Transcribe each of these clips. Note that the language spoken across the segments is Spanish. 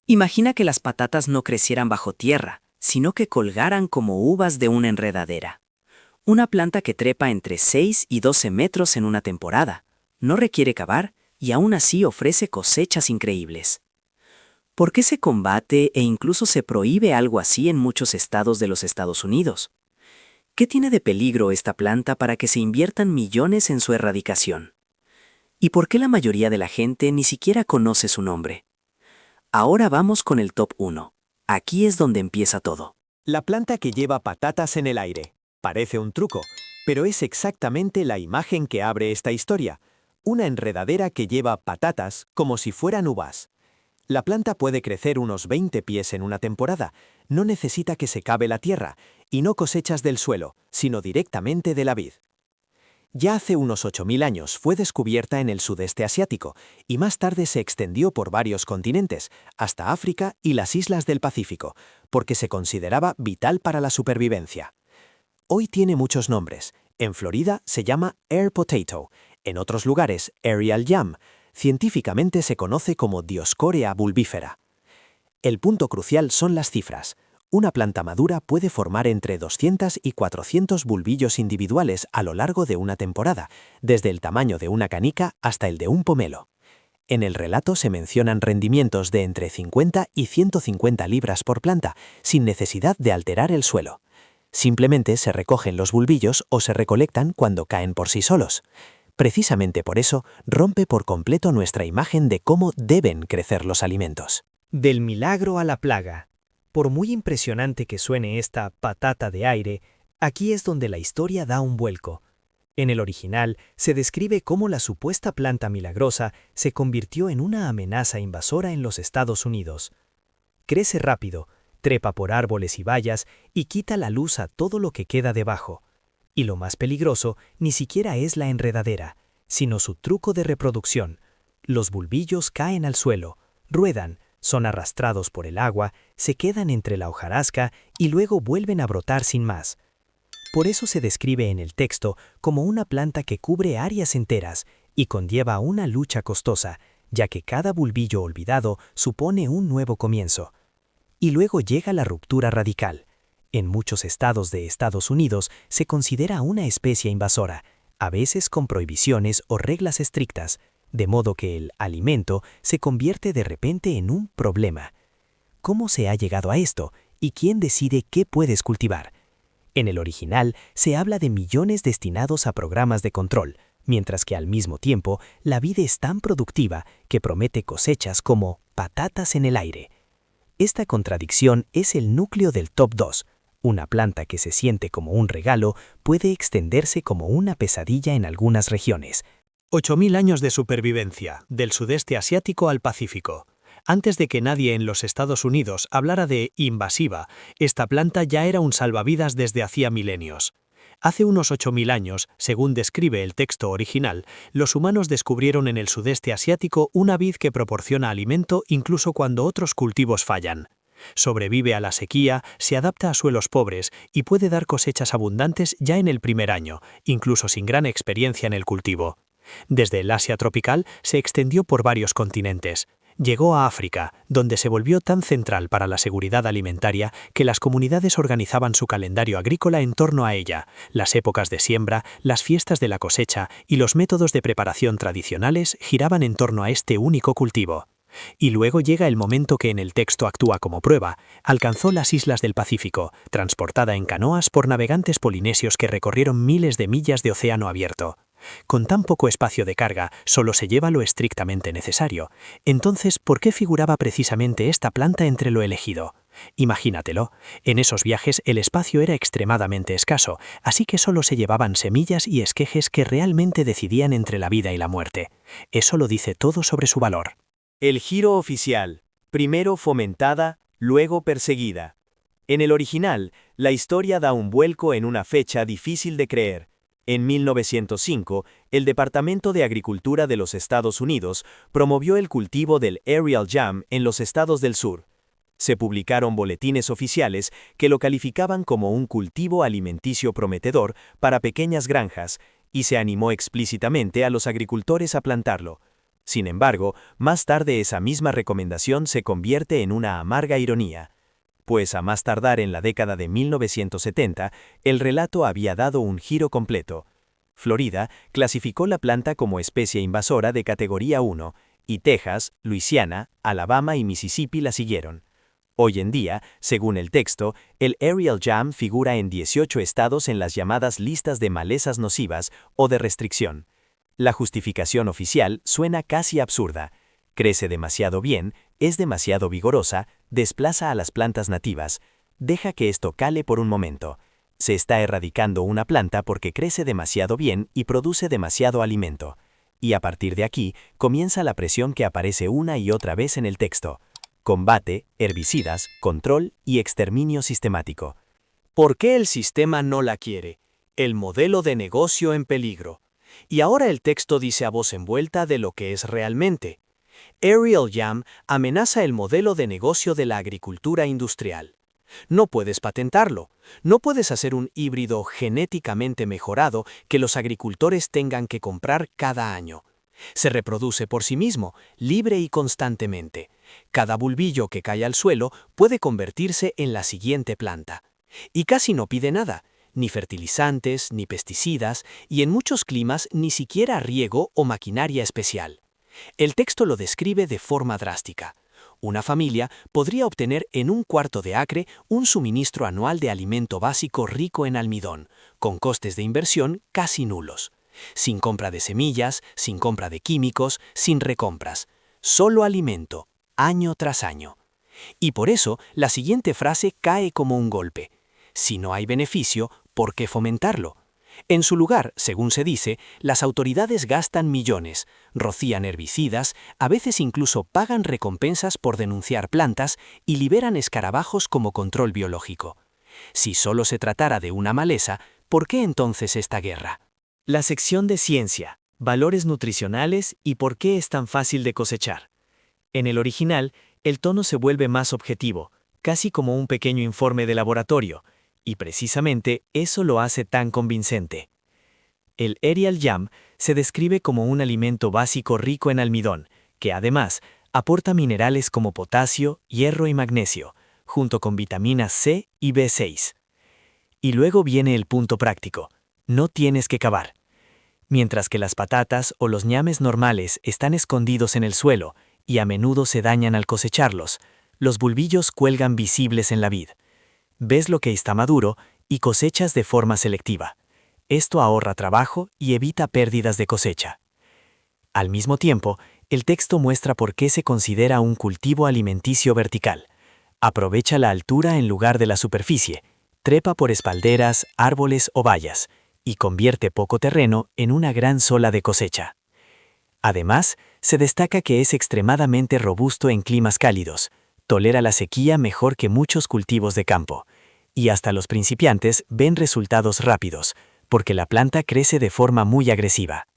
Imagina que las patatas no crecieran bajo tierra, sino que colgaran como uvas de una enredadera. Una planta que trepa entre 6 y 12 metros en una temporada, no requiere cavar y aún así ofrece cosechas increíbles. ¿Por qué se combate e incluso se prohíbe algo así en muchos estados de los Estados Unidos? ¿Qué tiene de peligro esta planta para que se inviertan millones en su erradicación? ¿Y por qué la mayoría de la gente ni siquiera conoce su nombre? Ahora vamos con el top 1. Aquí es donde empieza todo. La planta que lleva patatas en el aire. Parece un truco, pero es exactamente la imagen que abre esta historia. Una enredadera que lleva patatas como si fueran uvas. La planta puede crecer unos 20 pies en una temporada, no necesita que se cave la tierra, y no cosechas del suelo, sino directamente de la vid. Ya hace unos 8.000 años fue descubierta en el sudeste asiático, y más tarde se extendió por varios continentes, hasta África y las islas del Pacífico, porque se consideraba vital para la supervivencia. Hoy tiene muchos nombres. En Florida se llama air potato, en otros lugares aerial yam. Científicamente se conoce como Dioscorea bulbífera. El punto crucial son las cifras. Una planta madura puede formar entre 200 y 400 bulbillos individuales a lo largo de una temporada, desde el tamaño de una canica hasta el de un pomelo. En el relato se mencionan rendimientos de entre 50 y 150 libras por planta, sin necesidad de alterar el suelo. Simplemente se recogen los bulbillos o se recolectan cuando caen por sí solos. Precisamente por eso rompe por completo nuestra imagen de cómo deben crecer los alimentos. Del milagro a la plaga. Por muy impresionante que suene esta patata de aire, aquí es donde la historia da un vuelco. En el original se describe cómo la supuesta planta milagrosa se convirtió en una amenaza invasora en los Estados Unidos. Crece rápido, trepa por árboles y vallas y quita la luz a todo lo que queda debajo. Y lo más peligroso ni siquiera es la enredadera, sino su truco de reproducción. Los bulbillos caen al suelo, ruedan, son arrastrados por el agua, se quedan entre la hojarasca y luego vuelven a brotar sin más. Por eso se describe en el texto como una planta que cubre áreas enteras y conlleva una lucha costosa, ya que cada bulbillo olvidado supone un nuevo comienzo. Y luego llega la ruptura radical. En muchos estados de Estados Unidos se considera una especie invasora, a veces con prohibiciones o reglas estrictas, de modo que el alimento se convierte de repente en un problema. ¿Cómo se ha llegado a esto y quién decide qué puedes cultivar? En el original se habla de millones destinados a programas de control, mientras que al mismo tiempo la vid es tan productiva que promete cosechas como patatas en el aire. Esta contradicción es el núcleo del top 2. Una planta que se siente como un regalo puede extenderse como una pesadilla en algunas regiones. 8.000 años de supervivencia, del sudeste asiático al Pacífico. Antes de que nadie en los Estados Unidos hablara de invasiva, esta planta ya era un salvavidas desde hacía milenios. Hace unos 8.000 años, según describe el texto original, los humanos descubrieron en el sudeste asiático una vid que proporciona alimento incluso cuando otros cultivos fallan. Sobrevive a la sequía, se adapta a suelos pobres y puede dar cosechas abundantes ya en el primer año, incluso sin gran experiencia en el cultivo. Desde el Asia tropical se extendió por varios continentes. Llegó a África, donde se volvió tan central para la seguridad alimentaria que las comunidades organizaban su calendario agrícola en torno a ella, las épocas de siembra, las fiestas de la cosecha y los métodos de preparación tradicionales giraban en torno a este único cultivo. Y luego llega el momento que en el texto actúa como prueba. Alcanzó las islas del Pacífico, transportada en canoas por navegantes polinesios que recorrieron miles de millas de océano abierto. Con tan poco espacio de carga, solo se lleva lo estrictamente necesario. Entonces, ¿por qué figuraba precisamente esta planta entre lo elegido? Imagínatelo, en esos viajes el espacio era extremadamente escaso, así que solo se llevaban semillas y esquejes que realmente decidían entre la vida y la muerte. Eso lo dice todo sobre su valor. El giro oficial. Primero fomentada, luego perseguida. En el original, la historia da un vuelco en una fecha difícil de creer. En 1905, el Departamento de Agricultura de los Estados Unidos promovió el cultivo del aerial yam en los estados del sur. Se publicaron boletines oficiales que lo calificaban como un cultivo alimenticio prometedor para pequeñas granjas y se animó explícitamente a los agricultores a plantarlo. Sin embargo, más tarde esa misma recomendación se convierte en una amarga ironía, pues a más tardar en la década de 1970, el relato había dado un giro completo. Florida clasificó la planta como especie invasora de categoría 1, y Texas, Luisiana, Alabama y Mississippi la siguieron. Hoy en día, según el texto, el Aerial Jam figura en 18 estados en las llamadas listas de malezas nocivas o de restricción. La justificación oficial suena casi absurda. Crece demasiado bien, es demasiado vigorosa, desplaza a las plantas nativas. Deja que esto cale por un momento. Se está erradicando una planta porque crece demasiado bien y produce demasiado alimento. Y a partir de aquí, comienza la presión que aparece una y otra vez en el texto. Combate, herbicidas, control y exterminio sistemático. ¿Por qué el sistema no la quiere? El modelo de negocio en peligro. Y ahora el texto dice a voz envuelta de lo que es realmente. Aerial Jam amenaza el modelo de negocio de la agricultura industrial. No puedes patentarlo. No puedes hacer un híbrido genéticamente mejorado que los agricultores tengan que comprar cada año. Se reproduce por sí mismo, libre y constantemente. Cada bulbillo que cae al suelo puede convertirse en la siguiente planta. Y casi no pide nada, ni fertilizantes, ni pesticidas, y en muchos climas ni siquiera riego o maquinaria especial. El texto lo describe de forma drástica. Una familia podría obtener en 1/4 de acre un suministro anual de alimento básico rico en almidón, con costes de inversión casi nulos. Sin compra de semillas, sin compra de químicos, sin recompras. Solo alimento, año tras año. Y por eso, la siguiente frase cae como un golpe. Si no hay beneficio, ¿por qué fomentarlo? En su lugar, según se dice, las autoridades gastan millones, rocían herbicidas, a veces incluso pagan recompensas por denunciar plantas y liberan escarabajos como control biológico. Si solo se tratara de una maleza, ¿por qué entonces esta guerra? La sección de ciencia, valores nutricionales y por qué es tan fácil de cosechar. En el original, el tono se vuelve más objetivo, casi como un pequeño informe de laboratorio, y precisamente eso lo hace tan convincente. El Aerial Jam se describe como un alimento básico rico en almidón, que además aporta minerales como potasio, hierro y magnesio, junto con vitaminas C y B6. Y luego viene el punto práctico. No tienes que cavar. Mientras que las patatas o los ñames normales están escondidos en el suelo y a menudo se dañan al cosecharlos, los bulbillos cuelgan visibles en la vid. Ves lo que está maduro y cosechas de forma selectiva. Esto ahorra trabajo y evita pérdidas de cosecha. Al mismo tiempo, el texto muestra por qué se considera un cultivo alimenticio vertical. Aprovecha la altura en lugar de la superficie, trepa por espalderas, árboles o vallas, y convierte poco terreno en una gran sola de cosecha. Además, se destaca que es extremadamente robusto en climas cálidos, tolera la sequía mejor que muchos cultivos de campo, y hasta los principiantes ven resultados rápidos, porque la planta crece de forma muy agresiva.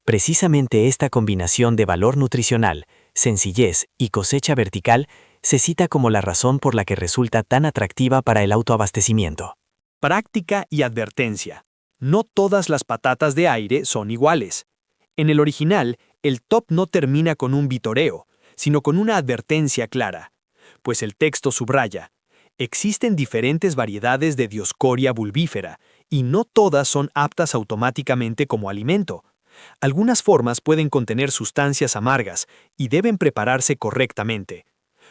Precisamente esta combinación de valor nutricional, sencillez y cosecha vertical se cita como la razón por la que resulta tan atractiva para el autoabastecimiento. Práctica y advertencia. No todas las patatas de aire son iguales. En el original, el top no termina con un vitoreo, sino con una advertencia clara. Pues el texto subraya: existen diferentes variedades de Dioscorea bulbífera, y no todas son aptas automáticamente como alimento. Algunas formas pueden contener sustancias amargas y deben prepararse correctamente.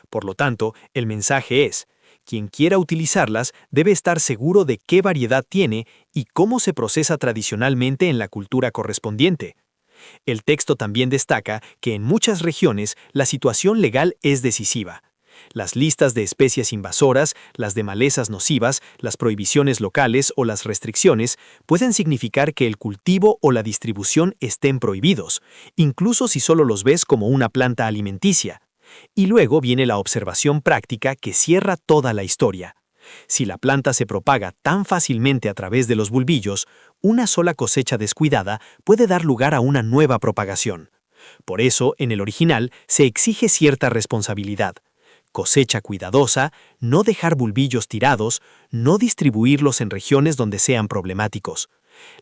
Por lo tanto, el mensaje es: quien quiera utilizarlas debe estar seguro de qué variedad tiene y cómo se procesa tradicionalmente en la cultura correspondiente. El texto también destaca que en muchas regiones la situación legal es decisiva. Las listas de especies invasoras, las de malezas nocivas, las prohibiciones locales o las restricciones pueden significar que el cultivo o la distribución estén prohibidos, incluso si solo los ves como una planta alimenticia. Y luego viene la observación práctica que cierra toda la historia. Si la planta se propaga tan fácilmente a través de los bulbillos, una sola cosecha descuidada puede dar lugar a una nueva propagación. Por eso, en el original, se exige cierta responsabilidad. Cosecha cuidadosa, no dejar bulbillos tirados, no distribuirlos en regiones donde sean problemáticos.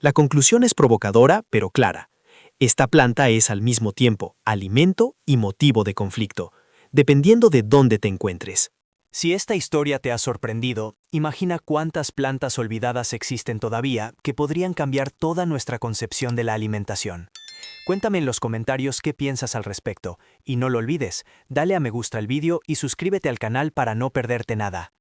La conclusión es provocadora, pero clara. Esta planta es al mismo tiempo alimento y motivo de conflicto, dependiendo de dónde te encuentres. Si esta historia te ha sorprendido, imagina cuántas plantas olvidadas existen todavía que podrían cambiar toda nuestra concepción de la alimentación. Cuéntame en los comentarios qué piensas al respecto, y no lo olvides, dale a me gusta al vídeo y suscríbete al canal para no perderte nada.